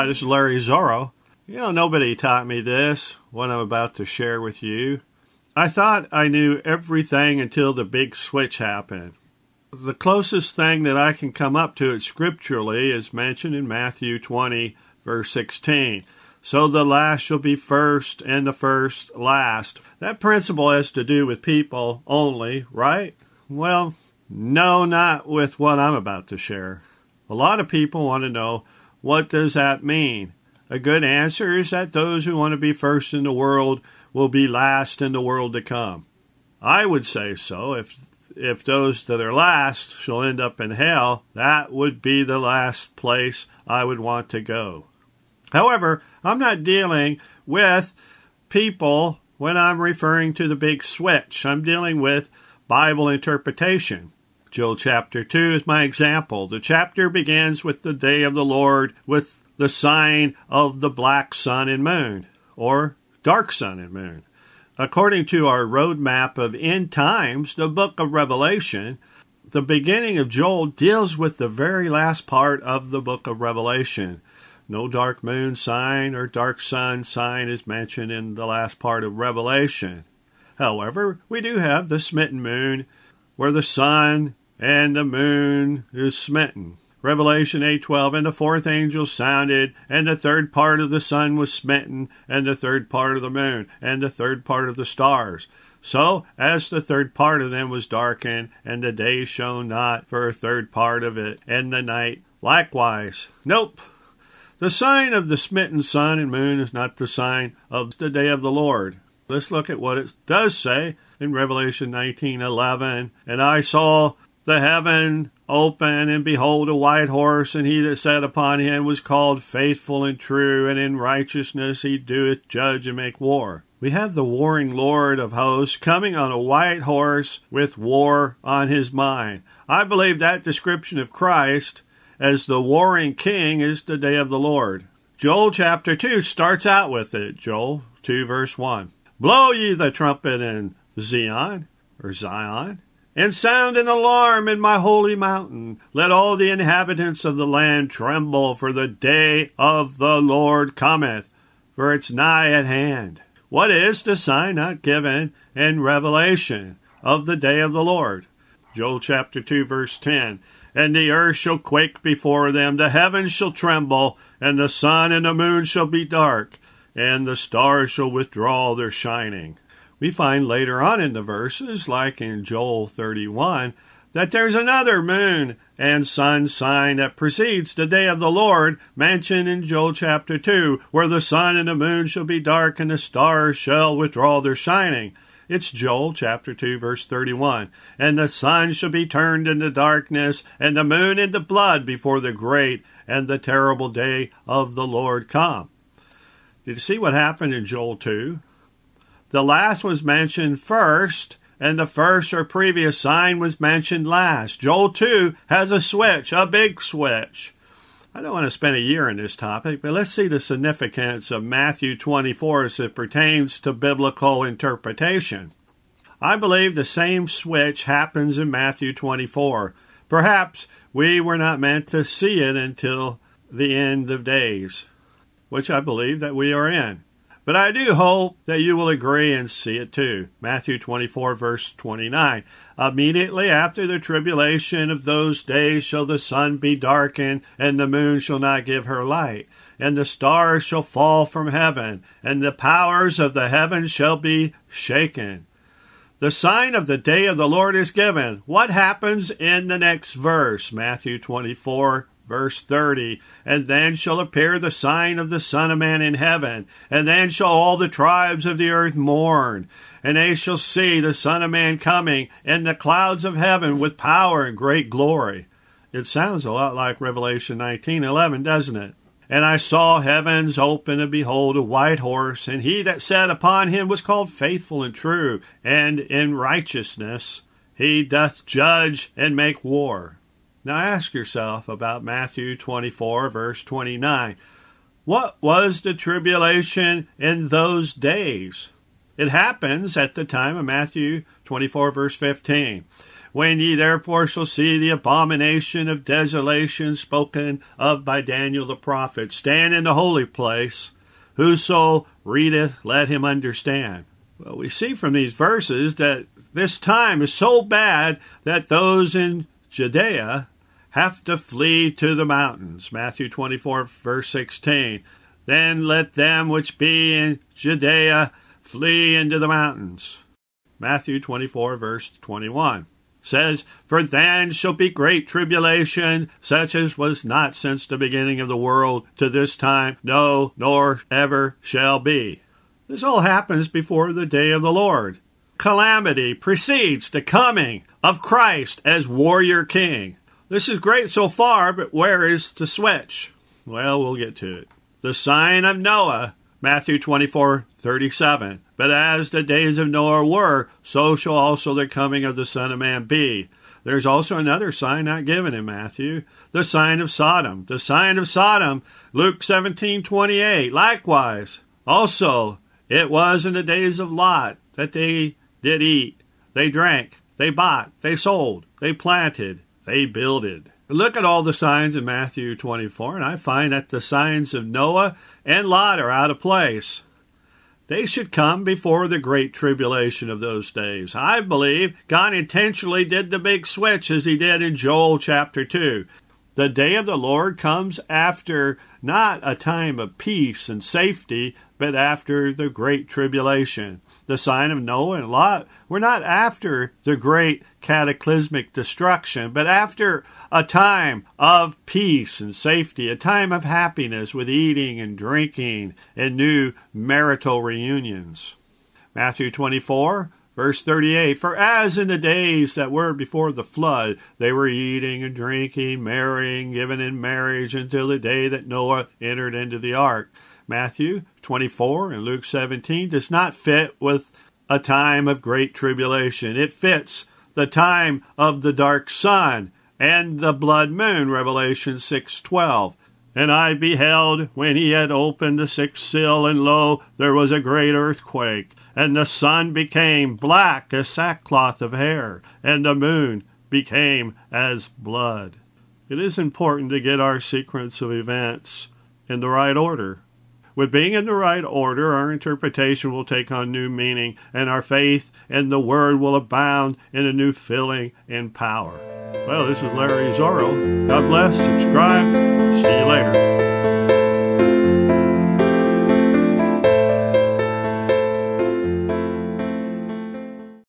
Hi, this is Larry Zoro. Nobody taught me this, what I'm about to share with you. I thought I knew everything until the big switch happened. The closest thing that I can come up to it scripturally is mentioned in Matthew 20, verse 16. So the last shall be first, and the first last. That principle has to do with people only, right? Well, no, not with what I'm about to share. A lot of people want to know, what does that mean? A good answer is that those who want to be first in the world will be last in the world to come. I would say so. If those that are last shall end up in hell, that would be the last place I would want to go. However, I'm not dealing with people when I'm referring to the big switch. I'm dealing with Bible interpretation. Joel chapter 2 is my example. The chapter begins with the day of the Lord, with the sign of the black sun and moon, or dark sun and moon. According to our roadmap of end times, the book of Revelation, the beginning of Joel deals with the very last part of the book of Revelation. No dark moon sign or dark sun sign is mentioned in the last part of Revelation. However, we do have the smitten moon, where the sun and the moon is smitten. Revelation 8:12, and the fourth angel sounded, and the third part of the sun was smitten, and the third part of the moon, and the third part of the stars. So, as the third part of them was darkened, and the day shone not for a third part of it, and the night likewise. Nope. The sign of the smitten sun and moon is not the sign of the day of the Lord. Let's look at what it does say in Revelation 19:11. And I saw the heaven open, and behold, a white horse, and he that sat upon him was called Faithful and True, and in righteousness he doeth judge and make war. We have the warring Lord of hosts coming on a white horse with war on his mind. I believe that description of Christ as the warring king is the day of the Lord. Joel chapter 2 starts out with it. Joel 2 verse 1. Blow ye the trumpet in Zion, and sound an alarm in my holy mountain. Let all the inhabitants of the land tremble, for the day of the Lord cometh, for it's nigh at hand. What is the sign not given in Revelation of the day of the Lord? Joel chapter 2 verse 10. And the earth shall quake before them, the heavens shall tremble, and the sun and the moon shall be dark, and the stars shall withdraw their shining. We find later on in the verses, like in Joel 31, that there's another moon and sun sign that precedes the day of the Lord, mentioned in Joel chapter 2, where the sun and the moon shall be dark and the stars shall withdraw their shining. It's Joel chapter 2, verse 31. And the sun shall be turned into darkness, and the moon into blood before the great and the terrible day of the Lord come. Did you see what happened in Joel 2? The last was mentioned first, and the first or previous sign was mentioned last. Joel 2 has a switch, a big switch. I don't want to spend a year on this topic, but let's see the significance of Matthew 24 as it pertains to biblical interpretation. I believe the same switch happens in Matthew 24. Perhaps we were not meant to see it until the end of days, which I believe that we are in. But I do hope that you will agree and see it too. Matthew 24, verse 29. Immediately after the tribulation of those days shall the sun be darkened, and the moon shall not give her light, and the stars shall fall from heaven, and the powers of the heavens shall be shaken. The sign of the day of the Lord is given. What happens in the next verse? Matthew 24, verse 30, and then shall appear the sign of the Son of Man in heaven, and then shall all the tribes of the earth mourn, and they shall see the Son of Man coming in the clouds of heaven with power and great glory. It sounds a lot like Revelation 19:11, doesn't it? And I saw heavens open, and behold, a white horse, and he that sat upon him was called Faithful and True, and in righteousness he doth judge and make war. Now ask yourself about Matthew 24, verse 29. What was the tribulation in those days? It happens at the time of Matthew 24, verse 15. When ye therefore shall see the abomination of desolation spoken of by Daniel the prophet stand in the holy place, whoso readeth, let him understand. Well, we see from these verses that this time is so bad that those in Judea have to flee to the mountains. Matthew 24, verse 16. Then let them which be in Judea flee into the mountains. Matthew 24, verse 21 says, For then shall be great tribulation, such as was not since the beginning of the world to this time, no, nor ever shall be. This all happens before the day of the Lord. Calamity precedes the coming of Christ as warrior king. This is great so far, but where is the switch? Well, we'll get to it. The sign of Noah, Matthew 24:37. But as the days of Noah were, so shall also the coming of the Son of Man be. There's also another sign not given in Matthew, the sign of Sodom. The sign of Sodom, Luke 17:28. Likewise, also, it was in the days of Lot that they did eat, they drank, they bought, they sold, they planted, they builded. Look at all the signs in Matthew 24, and I find that the signs of Noah and Lot are out of place. They should come before the great tribulation of those days. I believe God intentionally did the big switch as he did in Joel chapter 2. The day of the Lord comes after not a time of peace and safety, but after the great tribulation. The sign of Noah and Lot were not after the great cataclysmic destruction, but after a time of peace and safety, a time of happiness with eating and drinking and new marital reunions. Matthew 24, verse 38, For as in the days that were before the flood, they were eating and drinking, marrying, given in marriage, until the day that Noah entered into the ark. Matthew 24 and Luke 17 does not fit with a time of great tribulation. It fits the time of the dark sun and the blood moon, Revelation 6:12. And I beheld when he had opened the sixth seal, and lo, there was a great earthquake, and the sun became black as sackcloth of hair, and the moon became as blood. It is important to get our sequence of events in the right order. With being in the right order, our interpretation will take on new meaning, and our faith in the Word will abound in a new filling and power. Well, this is Larry Zoro. God bless. Subscribe. See you later.